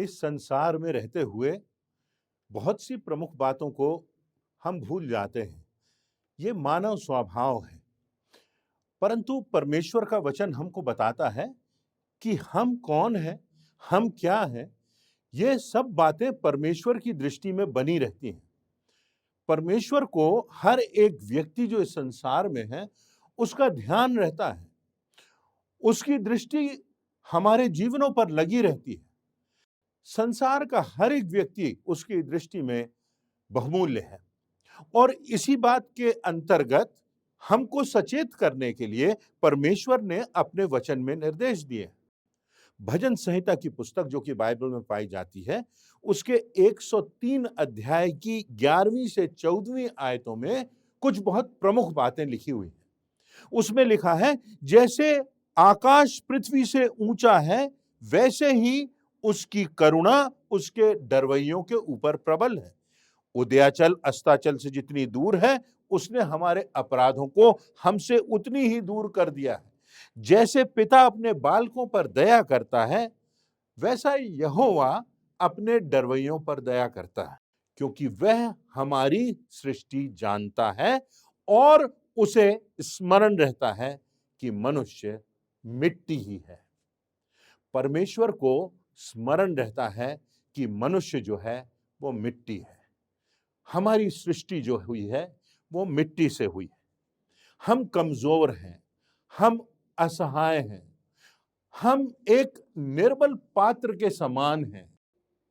इस संसार में रहते हुए बहुत सी प्रमुख बातों को हम भूल जाते हैं। ये मानव स्वभाव है। परंतु परमेश्वर का वचन हमको बताता है कि हम कौन हैं, हम क्या हैं, ये सब बातें परमेश्वर की दृष्टि में बनी रहती हैं। परमेश्वर को हर एक व्यक्ति जो इस संसार में है, उसका ध्यान रहता है। उसकी दृष्टि हमारे जीवनों पर लगी रहती है। संसार का हर एक व्यक्ति उसकी दृष्टि में बहुमूल्य है और इसी बात के अंतर्गत हमको सचेत करने के लिए परमेश्वर ने अपने वचन में निर्देश दिए। भजन संहिता की पुस्तक जो कि बाइबल में पाई जाती है, उसके 103 अध्याय की 11वीं से 14वीं आयतों में कुछ बहुत प्रमुख बातें लिखी हुई हैं। उसमें लिखा है, जैसे आकाश पृथ्वी से ऊंचा है, वैसे ही उसकी करुणा उसके डरवैयों के ऊपर प्रबल है। उदयाचल अस्ताचल से जितनी दूर है, उसने हमारे अपराधों को हमसे उतनी ही दूर कर दिया है। जैसे पिता अपने बालकों पर दया करता है, वैसा यहोवा अपने डरवैयों पर दया करता है, क्योंकि वह हमारी सृष्टि जानता है और उसे स्मरण रहता है कि मनुष्य मिट्टी ही है। परमेश्वर को स्मरण रहता है कि मनुष्य जो है वो मिट्टी है। हमारी सृष्टि जो हुई है वो मिट्टी से हुई है। हम कमजोर हैं, हम असहाय हैं, हम एक निर्बल पात्र के समान हैं।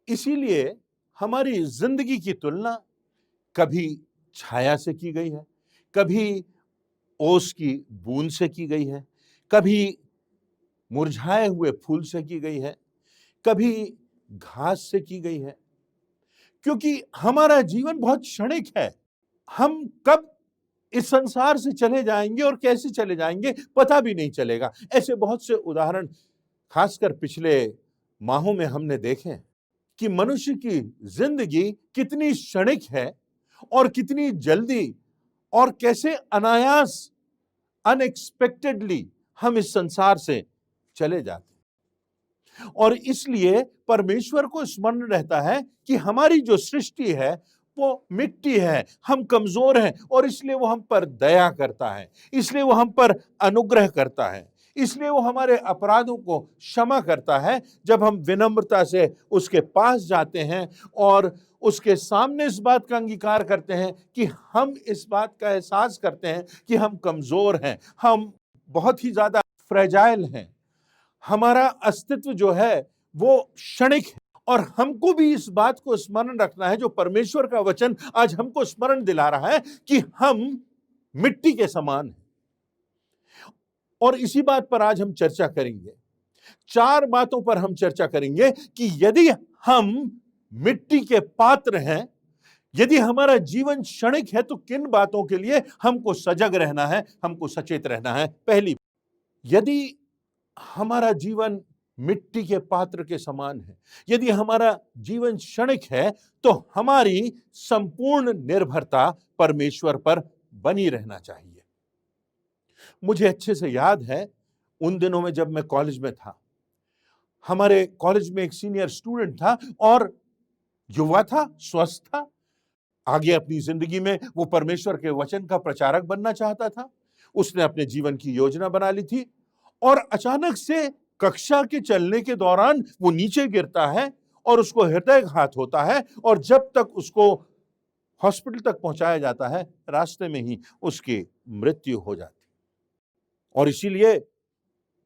इसीलिए हमारी जिंदगी की तुलना कभी छाया से की गई है, कभी ओस की बूंद से की गई है, कभी मुरझाए हुए फूल से की गई है, कभी घास से की गई है। क्योंकि हमारा जीवन बहुत क्षणिक है। हम कब इस संसार से चले जाएंगे और कैसे चले जाएंगे पता भी नहीं चलेगा। ऐसे बहुत से उदाहरण खासकर पिछले माहों में हमने देखे कि मनुष्य की जिंदगी कितनी क्षणिक है और कितनी जल्दी और कैसे अनायास अनएक्सपेक्टेडली हम इस संसार से चले जाते हैं। और इसलिए परमेश्वर को स्मरण रहता है कि हमारी जो सृष्टि है वो मिट्टी है, हम कमजोर हैं और इसलिए वो हम पर दया करता है, इसलिए वो हम पर अनुग्रह करता है, इसलिए वो हमारे अपराधों को क्षमा करता है। जब हम विनम्रता से उसके पास जाते हैं और उसके सामने इस बात का अंगीकार करते हैं कि हम इस बात का एहसास करते हैं कि हम कमजोर हैं, हम बहुत ही ज्यादा फ्रेजाइल हैं, हमारा अस्तित्व जो है वो क्षणिक है। और हमको भी इस बात को स्मरण रखना है जो परमेश्वर का वचन आज हमको स्मरण दिला रहा है कि हम मिट्टी के समान हैं। और इसी बात पर आज हम चर्चा करेंगे। 4 बातों पर हम चर्चा करेंगे कि यदि हम मिट्टी के पात्र हैं, यदि हमारा जीवन क्षणिक है, तो किन बातों के लिए हमको सजग रहना है, हमको सचेत रहना है। पहली, यदि हमारा जीवन मिट्टी के पात्र के समान है, यदि हमारा जीवन क्षणिक है, तो हमारी संपूर्ण निर्भरता परमेश्वर पर बनी रहना चाहिए। मुझे अच्छे से याद है उन दिनों में जब मैं कॉलेज में था, हमारे कॉलेज में एक सीनियर स्टूडेंट था और युवा था, स्वस्थ था, आगे अपनी जिंदगी में वो परमेश्वर के वचन का प्रचारक बनना चाहता था। उसने अपने जीवन की योजना बना ली थी और अचानक से कक्षा के चलने के दौरान वो नीचे गिरता है और उसको हृदयाघात होता है और जब तक उसको हॉस्पिटल तक पहुंचाया जाता है, रास्ते में ही उसकी मृत्यु हो जाती। और इसीलिए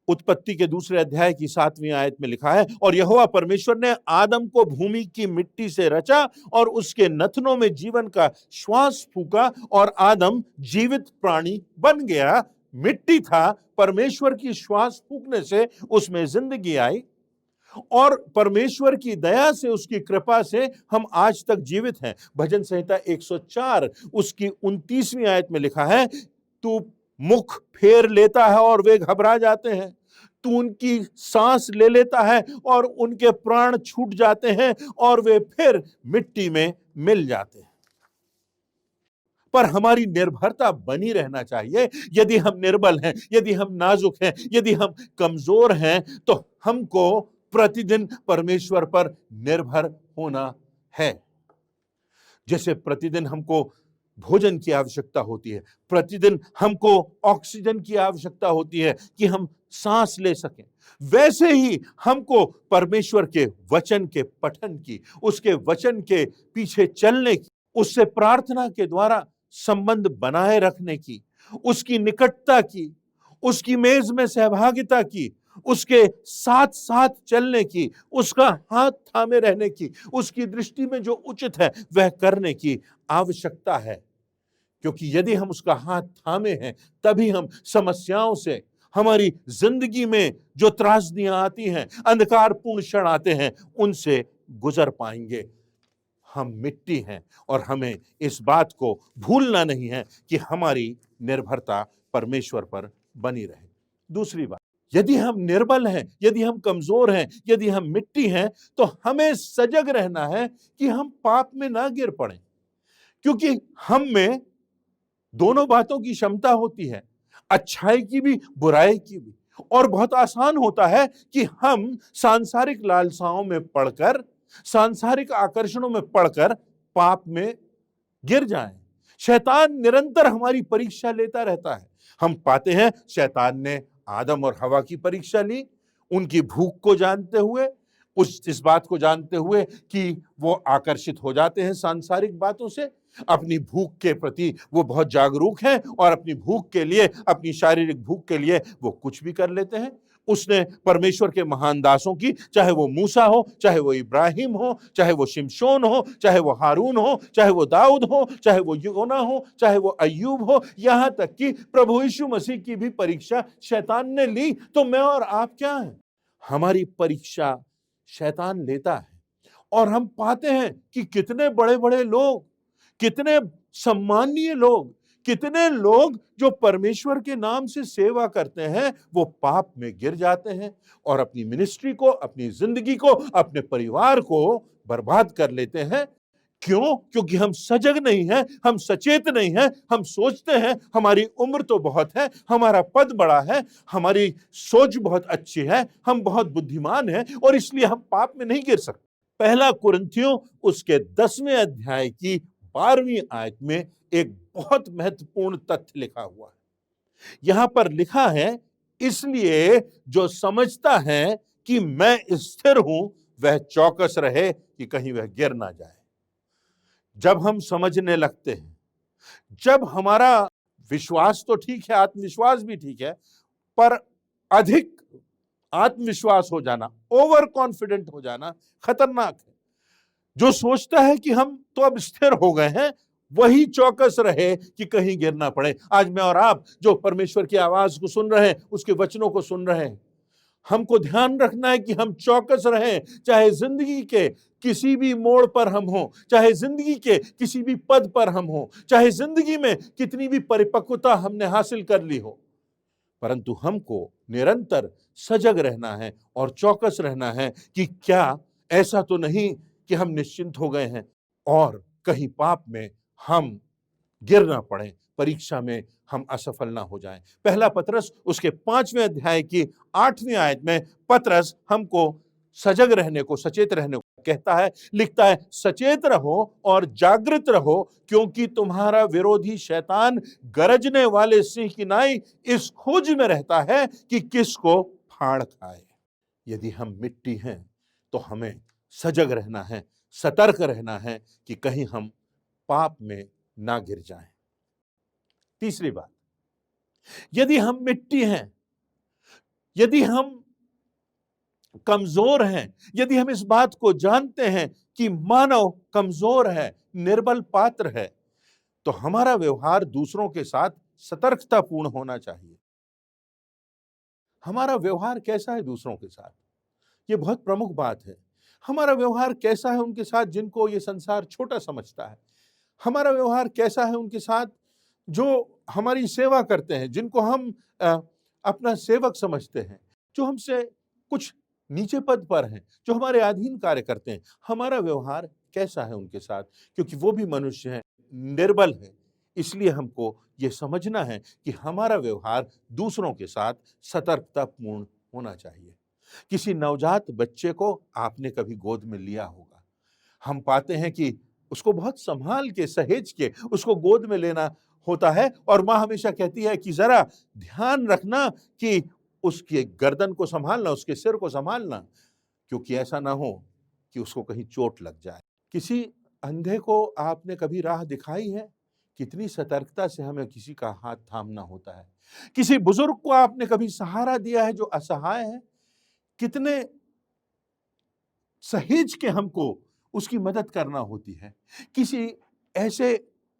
उत्पत्ति के 2 अध्याय की 7वीं आयत में लिखा है, और यहोवा परमेश्वर ने आदम को भूमि की मिट्टी से रचा और उसके नथनों में जीवन का श्वास फूका और आदम जीवित प्राणी बन गया। मिट्टी था, परमेश्वर की श्वास फूकने से उसमें जिंदगी आई और परमेश्वर की दया से, उसकी कृपा से हम आज तक जीवित हैं। भजन संहिता 104 उसकी 29वीं आयत में लिखा है, तू मुख फेर लेता है और वे घबरा जाते हैं, तू उनकी सांस ले लेता है और उनके प्राण छूट जाते हैं और वे फिर मिट्टी में मिल जाते हैं। पर हमारी निर्भरता बनी रहना चाहिए। यदि हम निर्बल हैं, यदि हम नाजुक हैं, यदि हम कमजोर हैं, तो हमको प्रतिदिन परमेश्वर पर निर्भर होना है। जैसे प्रतिदिन हमको भोजन की आवश्यकता होती है, प्रतिदिन हमको ऑक्सीजन की आवश्यकता होती है कि हम सांस ले सकें, वैसे ही हमको परमेश्वर के वचन के पठन की, उसके वचन के पीछे चलने की, उससे प्रार्थना के द्वारा संबंध बनाए रखने की, उसकी निकटता की, उसकी मेज में सहभागिता की, उसके साथ साथ चलने की, उसका हाथ थामे रहने की, उसकी दृष्टि में जो उचित है वह करने की आवश्यकता है। क्योंकि यदि हम उसका हाथ थामे हैं, तभी हम समस्याओं से, हमारी जिंदगी में जो त्रासदियां आती हैं, अंधकारपूर्ण क्षण आते हैं, उनसे गुजर पाएंगे। हम मिट्टी हैं और हमें इस बात को भूलना नहीं है कि हमारी निर्भरता परमेश्वर पर बनी रहे। दूसरी बात, यदि हम निर्बल हैं, यदि हम कमजोर हैं, यदि हम मिट्टी हैं, तो हमें सजग रहना है कि हम पाप में ना गिर पड़ें। क्योंकि हम में दोनों बातों की क्षमता होती है, अच्छाई की भी, बुराई की भी। और बहुत आसान होता है कि हम सांसारिक लालसाओं में पड़कर, सांसारिक आकर्षणों में पड़कर पाप में गिर जाएं। शैतान निरंतर हमारी परीक्षा लेता रहता है। हम पाते हैं शैतान ने आदम और हवा की परीक्षा ली, उनकी भूख को जानते हुए, इस बात को जानते हुए कि वो आकर्षित हो जाते हैं सांसारिक बातों से। अपनी भूख के प्रति वो बहुत जागरूक हैं और अपनी भूख के लिए, अपनी शारीरिक भूख के लिए वो कुछ भी कर लेते हैं। उसने परमेश्वर के महान दासों की, चाहे वो मूसा हो, चाहे वो इब्राहिम हो, चाहे वो शिमशोन हो, चाहे वो हारून हो, चाहे वो दाऊद हो, चाहे वो योना हो, चाहे वो अय्यूब हो, यहां तक कि प्रभु यीशु मसीह की भी परीक्षा शैतान ने ली। तो मैं और आप क्या हैं? हमारी परीक्षा शैतान लेता है। और हम पाते हैं कि कितने बड़े बड़े लोग, कितने सम्मानीय लोग, कितने लोग जो परमेश्वर के नाम से सेवा करते हैं, वो पाप में गिर जाते हैं और अपनी मिनिस्ट्री को, अपनी जिंदगी को, अपने परिवार को बर्बाद कर लेते हैं। क्यों? क्योंकि हम सजग नहीं हैं, हम सचेत नहीं हैं। हम सोचते हैं हमारी उम्र तो बहुत है, हमारा पद बड़ा है, हमारी सोच बहुत अच्छी है, हम बहुत बुद्धिमान हैं और इसलिए हम पाप में नहीं गिर सकते। पहला कुरिन्थियों उसके 10वें अध्याय की 12वीं आयत में एक बहुत महत्वपूर्ण तथ्य लिखा हुआ है। यहां पर लिखा है, इसलिए जो समझता है कि मैं स्थिर हूं, वह चौकस रहे कि कहीं वह गिर ना जाए। जब हम समझने लगते हैं, जब हमारा विश्वास तो ठीक है, आत्मविश्वास भी ठीक है, पर अधिक आत्मविश्वास हो जाना, ओवर कॉन्फिडेंट हो जाना खतरनाक है। जो सोचता है कि हम तो अब स्थिर हो गए हैं, वही चौकस रहे कि कहीं गिर ना पड़े। आज मैं और आप जो परमेश्वर की आवाज को सुन रहे हैं, उसके वचनों को सुन रहे हैं, हमको ध्यान रखना है कि हम चौकस रहें। चाहे जिंदगी के किसी भी मोड़ पर हम हो, चाहे जिंदगी के किसी भी पद पर हम हो, चाहे जिंदगी में कितनी भी परिपक्वता हमने हासिल कर ली हो, परंतु हमको निरंतर सजग रहना है और चौकस रहना है कि क्या ऐसा तो नहीं कि हम निश्चिंत हो गए हैं और कहीं पाप में हम गिर ना पड़े, परीक्षा में हम असफल ना हो जाएं। पहला पतरस उसके 5वें अध्याय की 8वीं आयत में पतरस हमको सजग रहने को, सचेत रहने को कहता है, लिखता है, सचेत रहो और जागृत रहो, क्योंकि तुम्हारा विरोधी शैतान गरजने वाले सिंह की नाई इस खोज में रहता है कि किसको फाड़ खाए। यदि हम मिट्टी हैं तो हमें सजग रहना है, सतर्क रहना है कि कहीं हम पाप में ना गिर जाएं। तीसरी बात, यदि हम मिट्टी हैं, यदि हम कमजोर हैं, यदि हम इस बात को जानते हैं कि मानव कमजोर है, निर्बल पात्र है, तो हमारा व्यवहार दूसरों के साथ सतर्कतापूर्ण होना चाहिए। हमारा व्यवहार कैसा है दूसरों के साथ, ये बहुत प्रमुख बात है। हमारा व्यवहार कैसा है उनके साथ जिनको ये संसार छोटा समझता है। हमारा व्यवहार कैसा है उनके साथ जो हमारी सेवा करते हैं, जिनको हम अपना सेवक समझते हैं, जो हमसे कुछ नीचे पद पर हैं, जो हमारे अधीन कार्य करते हैं। हमारा व्यवहार कैसा है उनके साथ, क्योंकि वो भी मनुष्य हैं, निर्बल हैं। इसलिए हमको ये समझना है कि हमारा व्यवहार दूसरों के साथ सतर्कतापूर्ण होना चाहिए। किसी नवजात बच्चे को आपने कभी गोद में लिया होगा। हम पाते हैं कि उसको बहुत संभाल के, सहेज के उसको गोद में लेना होता है और माँ हमेशा कहती है कि जरा ध्यान रखना कि उसके गर्दन को संभालना, उसके सिर को संभालना, क्योंकि ऐसा ना हो कि उसको कहीं चोट लग जाए। किसी अंधे को आपने कभी राह दिखाई है? कितनी सतर्कता से हमें किसी का हाथ थामना होता है। किसी बुजुर्ग को आपने कभी सहारा दिया है जो असहाय है? कितने सहेज के हमको उसकी मदद करना होती है। किसी ऐसे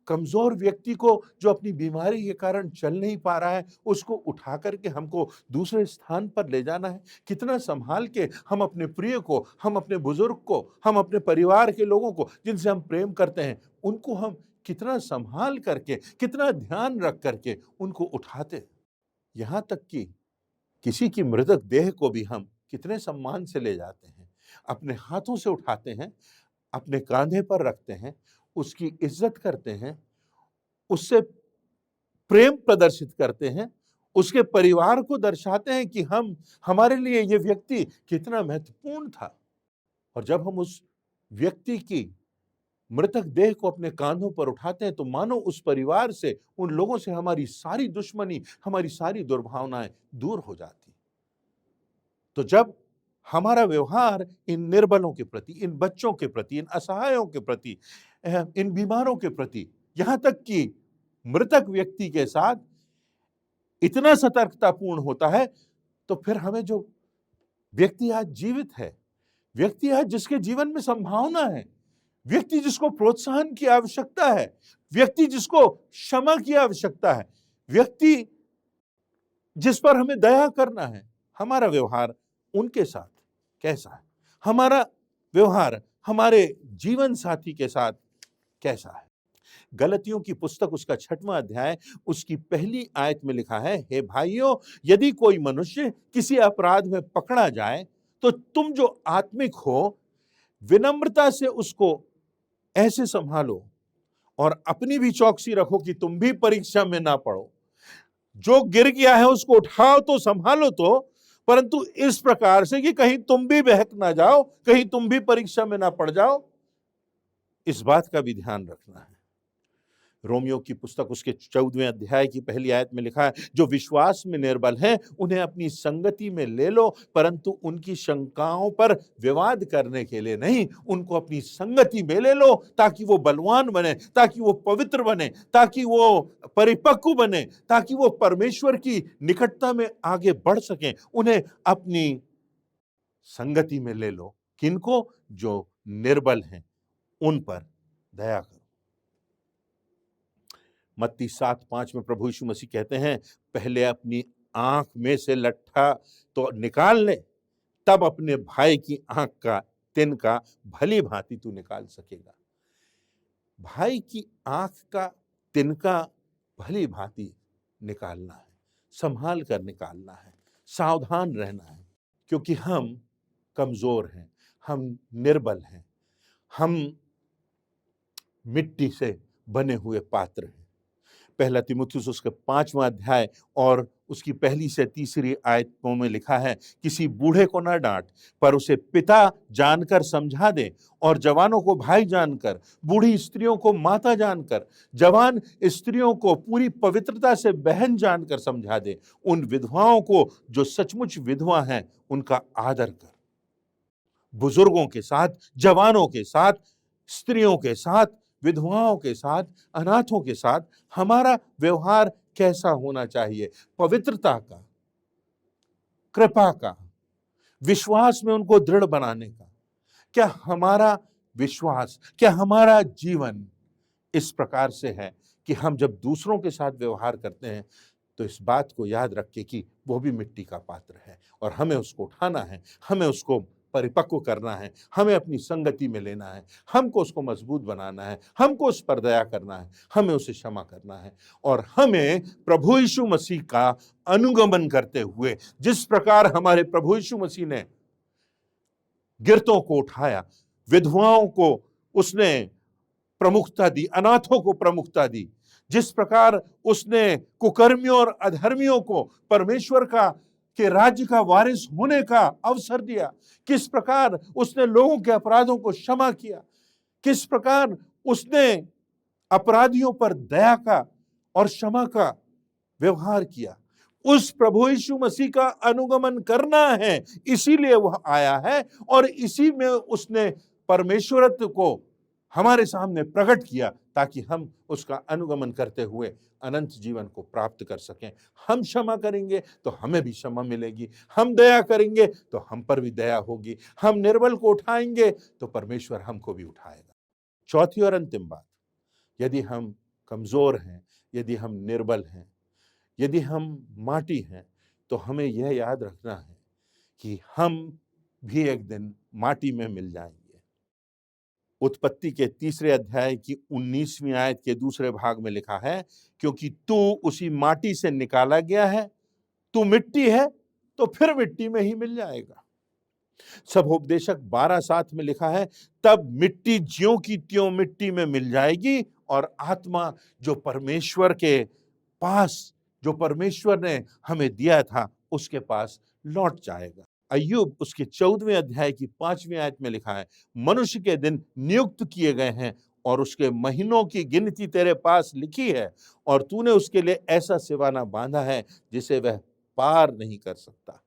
कमजोर व्यक्ति को जो अपनी बीमारी के कारण चल नहीं पा रहा है, उसको उठा करके हमको दूसरे स्थान पर ले जाना है। कितना संभाल के हम अपने प्रिय को, हम अपने बुजुर्ग को, हम अपने परिवार के लोगों को जिनसे हम प्रेम करते हैं, उनको हम कितना संभाल करके, कितना ध्यान रख करके उनको उठाते हैं। यहाँ तक कि किसी की मृतक देह को भी हम कितने सम्मान से ले जाते हैं, अपने हाथों से उठाते हैं, अपने कांधे पर रखते हैं, उसकी इज्जत करते हैं, उससे प्रेम प्रदर्शित करते हैं, उसके परिवार को दर्शाते हैं कि हमारे लिए ये व्यक्ति कितना महत्वपूर्ण था। और जब हम उस व्यक्ति की मृतक देह को अपने कांधों पर उठाते हैं तो मानो उस परिवार से, उन लोगों से हमारी सारी दुश्मनी, हमारी सारी दुर्भावनाएं दूर हो जाती। तो जब हमारा व्यवहार इन निर्बलों के प्रति, इन बच्चों के प्रति, इन असहायों के प्रति, इन बीमारों के प्रति, यहां तक कि मृतक व्यक्ति के साथ इतना सतर्कतापूर्ण होता है, तो फिर हमें जो व्यक्ति आज जीवित है, व्यक्ति आज जिसके जीवन में संभावना है, व्यक्ति जिसको प्रोत्साहन की आवश्यकता है, व्यक्ति जिसको क्षमा की आवश्यकता है, व्यक्ति जिस पर हमें दया करना है, हमारा व्यवहार उनके साथ कैसा है? हमारा व्यवहार हमारे जीवन साथी के साथ कैसा है? गलतियों की पुस्तक उसका 6वां अध्याय उसकी पहली आयत में लिखा है, हे भाइयों, यदि कोई मनुष्य किसी अपराध में पकड़ा जाए तो तुम जो आत्मिक हो, विनम्रता से उसको ऐसे संभालो और अपनी भी चौकसी रखो कि तुम भी परीक्षा में ना पड़ो। जो गिर गया है उसको उठाओ तो, संभालो तो, परंतु इस प्रकार से कि कहीं तुम भी बहक ना जाओ, कहीं तुम भी परीक्षा में ना पड़ जाओ, इस बात का भी ध्यान रखना है। रोमियो की पुस्तक उसके 14वें अध्याय की पहली आयत में लिखा है, जो विश्वास में निर्बल हैं उन्हें अपनी संगति में ले लो, परंतु उनकी शंकाओं पर विवाद करने के लिए नहीं, उनको अपनी संगति में ले लो ताकि वो बलवान बने, ताकि वो पवित्र बने, ताकि वो परिपक्व बने, ताकि वो परमेश्वर की निकटता में आगे बढ़ सकें। उन्हें अपनी संगति में ले लो। किनको? जो निर्बल हैं, उन पर दया करो। मत्ती 7:5 में प्रभु यीशु मसीह कहते हैं, पहले अपनी आंख में से लट्ठा तो निकाल ले, तब अपने भाई की आंख का तिनका भली भांति तू निकाल सकेगा। भाई की आंख का तिनका भली भांति निकालना है, संभाल कर निकालना है, सावधान रहना है, क्योंकि हम कमजोर हैं, हम निर्बल हैं, हम मिट्टी से बने हुए पात्र हैं। पहला तीमुथियुस उसका 5वां अध्याय और उसकी पहली से तीसरी आयतों में लिखा है, किसी बूढ़े को ना डांट, पर उसे पिता जानकर समझा दे, और जवानों को भाई जानकर, बूढ़ी स्त्रियों को माता जानकर, जवान स्त्रियों को पूरी पवित्रता से बहन जानकर समझा दे। उन विधवाओं को जो सचमुच विधवा हैं उनका आदर कर। बुजुर्गों के साथ, जवानों के साथ, स्त्रियों के साथ, विधवाओं के साथ, अनाथों के साथ हमारा व्यवहार कैसा होना चाहिए? पवित्रता का, कृपा का, विश्वास में उनको दृढ़ बनाने का। क्या हमारा विश्वास, क्या हमारा जीवन इस प्रकार से है कि हम जब दूसरों के साथ व्यवहार करते हैं तो इस बात को याद रखें कि वो भी मिट्टी का पात्र है और हमें उसको उठाना है, हमें उसको परिपक्व करना है, हमें अपनी संगति में लेना है, हमको उसको मजबूत बनाना है, हमको उस पर दया करना है, हमें उसे क्षमा करना है, और हमें प्रभु यीशु मसीह का अनुगमन करते हुए, जिस प्रकार हमारे प्रभु यीशु मसीह ने गिरतों को उठाया, विधवाओं को उसने प्रमुखता दी, अनाथों को प्रमुखता दी, जिस प्रकार उसने कुकर्मियों और अधर्मियों को परमेश्वर का के राज्य का वारिस होने का अवसर दिया, किस प्रकार उसने लोगों के अपराधों को क्षमा किया, किस प्रकार उसने अपराधियों पर दया का और क्षमा का व्यवहार किया। उस प्रभु यीशु मसीह का अनुगमन करना है, इसीलिए वह आया है और इसी में उसने परमेश्वरत्व को हमारे सामने प्रकट किया ताकि हम उसका अनुगमन करते हुए अनंत जीवन को प्राप्त कर सकें। हम क्षमा करेंगे तो हमें भी क्षमा मिलेगी, हम दया करेंगे तो हम पर भी दया होगी, हम निर्बल को उठाएंगे तो परमेश्वर हमको भी उठाएगा। चौथी और अंतिम बात, यदि हम कमजोर हैं, यदि हम निर्बल हैं, यदि हम माटी हैं, तो हमें यह याद रखना है कि हम भी एक दिन माटी में मिल जाएंगे। उत्पत्ति के 3 अध्याय की 19वीं आयत के दूसरे भाग में लिखा है, क्योंकि तू उसी माटी से निकाला गया है, तू मिट्टी है तो फिर मिट्टी में ही मिल जाएगा। सबोपदेशक 12:7 में लिखा है, तब मिट्टी ज्यों की त्यों मिट्टी में मिल जाएगी और आत्मा जो परमेश्वर के पास, जो परमेश्वर ने हमें दिया था, उसके पास लौट जाएगा। अय्यूब उसके 14वें अध्याय की 5वीं आयत में लिखा है, मनुष्य के दिन नियुक्त किए गए हैं और उसके महीनों की गिनती तेरे पास लिखी है और तूने उसके लिए ऐसा सिवाना बांधा है जिसे वह पार नहीं कर सकता।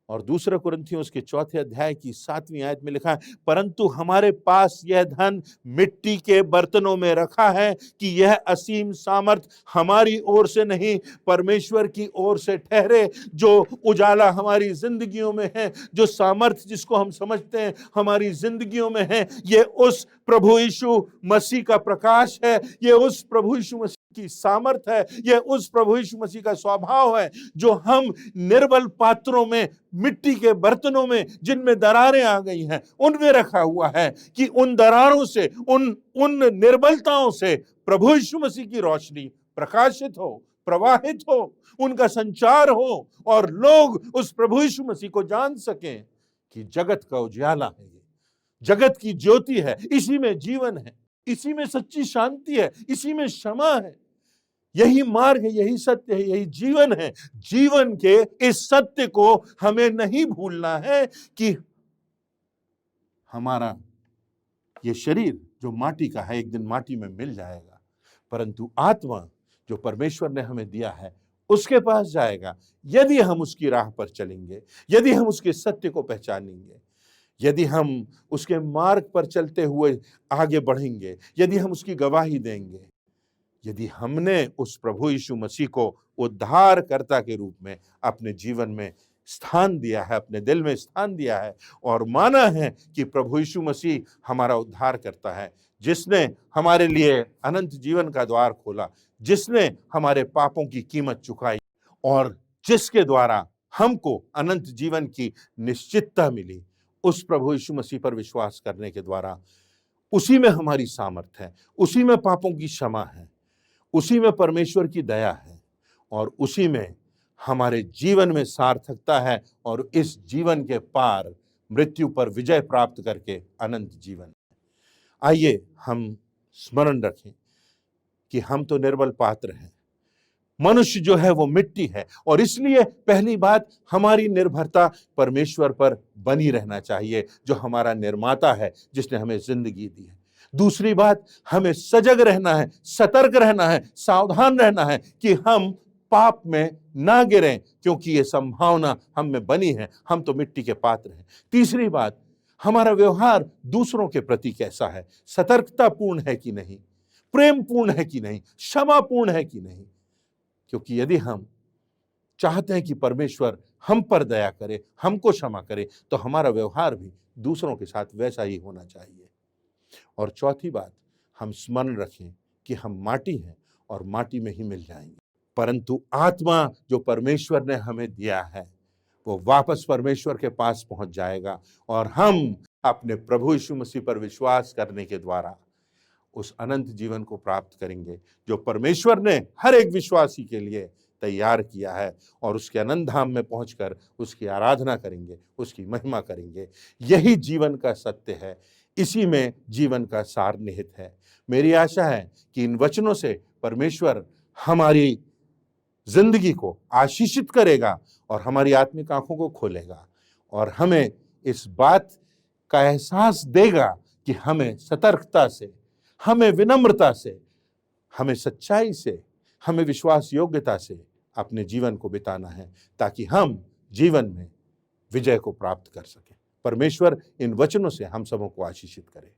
और दूसरे कुरिन्थियों उसके 4 अध्याय की 7वीं आयत में लिखा है, परंतु हमारे पास यह धन मिट्टी के बर्तनों में रखा है कि यह असीम सामर्थ हमारी ओर से नहीं, परमेश्वर की ओर से ठहरे। जो उजाला हमारी जिंदगियों में है, जो सामर्थ जिसको हम समझते हैं हमारी जिंदगियों में है, ये उस प्रभु यीशु मसीह का प्रकाश है, ये उस प्रभु यीशु मसीह की सामर्थ है, ये उस प्रभु यीशु मसीह का स्वभाव है, जो हम निर्बल पात्रों में, मिट्टी के बर्तनों में जिनमें दरारें आ गई हैं, उनमें रखा हुआ है कि उन दरारों से, उन निर्बलताओं से प्रभु यीशु मसीह की रोशनी प्रकाशित हो, प्रवाहित हो, उनका संचार हो और लोग उस प्रभु यीशु मसीह को जान सकें कि जगत का उजियाला है, ये जगत की ज्योति है, इसी में जीवन है, इसी में सच्ची शांति है, इसी में क्षमा है। यही मार्ग है, यही सत्य है, यही जीवन है। जीवन के इस सत्य को हमें नहीं भूलना है कि हमारा ये शरीर जो माटी का है एक दिन माटी में मिल जाएगा, परंतु आत्मा जो परमेश्वर ने हमें दिया है उसके पास जाएगा यदि हम उसकी राह पर चलेंगे, यदि हम उसके सत्य को पहचानेंगे, यदि हम उसके मार्ग पर चलते हुए आगे बढ़ेंगे, यदि हम उसकी गवाही देंगे, यदि हमने उस प्रभु यीशु मसीह को उद्धारकर्ता के रूप में अपने जीवन में स्थान दिया है, अपने दिल में स्थान दिया है और माना है कि प्रभु यीशु मसीह हमारा उद्धार करता है, जिसने हमारे लिए अनंत जीवन का द्वार खोला, जिसने हमारे पापों की कीमत चुकाई और जिसके द्वारा हमको अनंत जीवन की निश्चितता मिली, उस प्रभु यीशु मसीह पर विश्वास करने के द्वारा उसी में हमारी सामर्थ है, उसी में पापों की क्षमा है, उसी में परमेश्वर की दया है और उसी में हमारे जीवन में सार्थकता है और इस जीवन के पार मृत्यु पर विजय प्राप्त करके अनंत जीवन। आइए हम स्मरण रखें कि हम तो निर्बल पात्र हैं, मनुष्य जो है वो मिट्टी है और इसलिए पहली बात हमारी निर्भरता परमेश्वर पर बनी रहना चाहिए, जो हमारा निर्माता है, जिसने हमें जिंदगी दी है। दूसरी बात, हमें सजग रहना है, सतर्क रहना है, सावधान रहना है कि हम पाप में ना गिरें, क्योंकि ये संभावना हम में बनी है, हम तो मिट्टी के पात्र हैं। तीसरी बात, हमारा व्यवहार दूसरों के प्रति कैसा है, सतर्कतापूर्ण है कि नहीं, प्रेमपूर्ण है कि नहीं, क्षमापूर्ण है कि नहीं, क्योंकि यदि हम चाहते हैं कि परमेश्वर हम पर दया करे, हमको क्षमा करे, तो हमारा व्यवहार भी दूसरों के साथ वैसा ही होना चाहिए। और चौथी बात, हम स्मरण रखें कि हम माटी हैं और माटी में ही मिल जाएंगे, परंतु आत्मा जो परमेश्वर ने हमें दिया है वो वापस परमेश्वर के पास पहुंच जाएगा और हम अपने प्रभु यीशु मसीह पर विश्वास करने के द्वारा उस अनंत जीवन को प्राप्त करेंगे जो परमेश्वर ने हर एक विश्वासी के लिए तैयार किया है, और उसके अनंत धाम में पहुंचकर उसकी आराधना करेंगे, उसकी महिमा करेंगे। यही जीवन का सत्य है, इसी में जीवन का सार निहित है। मेरी आशा है कि इन वचनों से परमेश्वर हमारी जिंदगी को आशीषित करेगा और हमारी आत्मिक आंखों को खोलेगा और हमें इस बात का एहसास देगा कि हमें सतर्कता से, हमें विनम्रता से, हमें सच्चाई से, हमें विश्वास योग्यता से अपने जीवन को बिताना है ताकि हम जीवन में विजय को प्राप्त कर सकें। परमेश्वर इन वचनों से हम सबों को आशीषित करे।